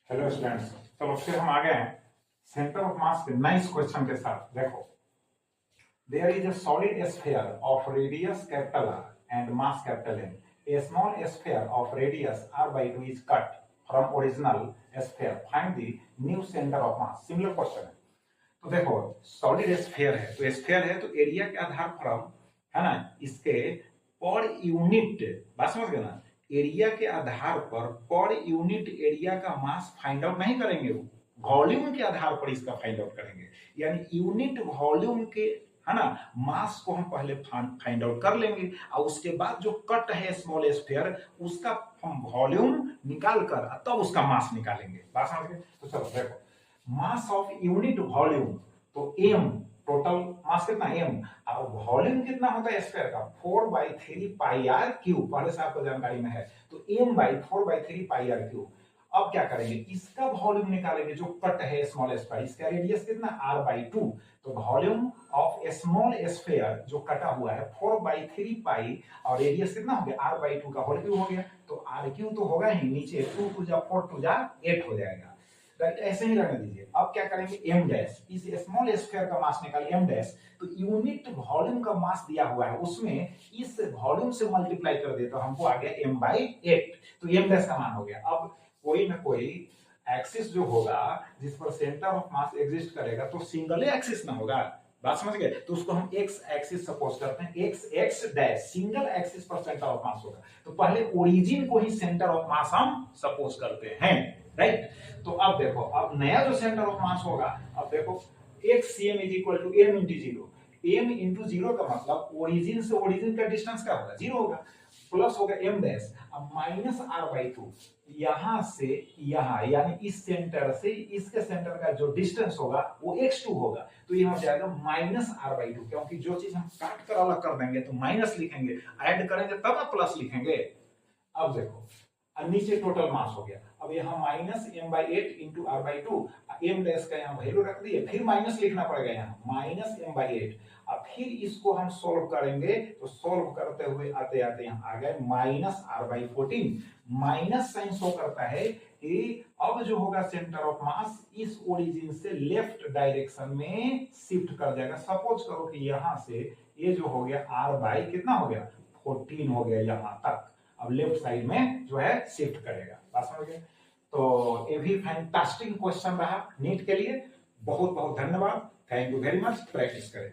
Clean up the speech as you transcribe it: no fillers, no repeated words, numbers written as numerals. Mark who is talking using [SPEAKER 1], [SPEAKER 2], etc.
[SPEAKER 1] Hello students, चलो फिर हम आ गए हैं सेंटर ऑफ मास के नाइस क्वेश्चन के साथ। देखो, there is a solid sphere of radius capital R and mass capital M. A small sphere of radius r by 2 is cut from original sphere, find the new centre of mass. Similar question है। तो देखो, solid sphere है तो sphere है तो area के आधार पर हम, है ना, इसके पर यूनिट, बात समझ गए ना, एरिया के आधार पर यूनिट एरिया का मास फाइंड आउट नहीं करेंगे, वो वॉल्यूम के आधार पर इसका फाइंड आउट करेंगे। यानी यूनिट वॉल्यूम के, है ना, मास को हम पहले फाइंड आउट कर लेंगे और उसके बाद जो कट है स्मॉल स्फीयर, उसका हम वॉल्यूम निकाल कर तब उसका मास निकालेंगे। बात समझ गए? तो चलो देखो, मास ऑफ यूनिट वॉल्यूम, तो एम, टोटल मास कितना एम, और वॉल्यूम कितना होता है स्फीयर का 4/3πr³। पहले से आपको जानकारी में है, तो m/4/3πr³। अब क्या करेंगे, इसका वॉल्यूम निकालेंगे जो कट है स्मॉल स्फीयर, इसका रेडियस कितना r/2। तो वॉल्यूम ऑफ स्मॉल स्फीयर जो कटा हुआ है 4/3π और रेडियस कितना हो गया r/2 का होल क्यूब हो गया। तो r³ तो होगा ही, नीचे 2 2 जा 4 2 जा 8 हो जाएगा। राइट, ऐसे ही रहने दीजिए। अब क्या करेंगे, एम डैश, इस स्मॉल स्फीयर का मास निकालिए एम डैश। तो यूनिट वॉल्यूम का मास दिया हुआ है, उसमें इस वॉल्यूम से मल्टीप्लाई कर दे तो हमको आ गया m/8। तो एम डैश का मान हो गया। अब कोई ना कोई एक्सिस जो होगा जिस पर सेंटर ऑफ मास एग्जिस्ट करेगा, तो सिंगल एक्सिस ना होगा। बात समझ गए? तो उसको हम एक्स एक्सिस सपोज करते हैं, एक्स डैश सिंगल एक्सिस पर सेंटर ऑफ मास होगा। तो पहले ओरिजिन को ही सेंटर ऑफ मास हम सपोज करते हैं। राइट, तो अब देखो, अब नया जो सेंटर ऑफ मास होगा, अब देखो xcm is equal to m into zero. m into zero का मतलब ओरिजिन से ओरिजिन का डिस्टेंस क्या होगा, जीरो होगा, प्लस होगा m डैश, अब माइनस r/2, यहां से यहां, यानी इस सेंटर से इसके सेंटर का जो डिस्टेंस होगा वो x2 होगा। तो ये हो जाएगा माइनस r/2, क्योंकि जो चीज हम काट कर अलग कर देंगे तो माइनस लिखेंगे, ऐड करेंगे तब आप प्लस लिखेंगे। अब देखो, नीचे टोटल मास हो गया। अब यहाँ minus m/8 into r/2, M dash का यहाँ वैल्यू रख दिए, फिर माइनस लिखना पड़ेगा यहाँ माइनस m/8। अब फिर इसको हम सोल्व करेंगे, तो सोल्व करते हुए आते आते यहाँ आ गए minus r/14। Minus sign show करता है कि अब जो होगा सेंटर ऑफ मास इस ओरिजिन से लेफ्ट डायरेक्शन में शिफ्ट कर जाएगा। सपोज करो कि यहाँ से ये जो हो गया r/ कितना हो गया 14 हो गया यहाँ तक, अब लेफ्ट साइड में जो है शिफ्ट करेगा। बात समझ गए? तो ये भी फैंटास्टिक क्वेश्चन रहा नीट के लिए। बहुत बहुत धन्यवाद, thank you very much. Practice करें।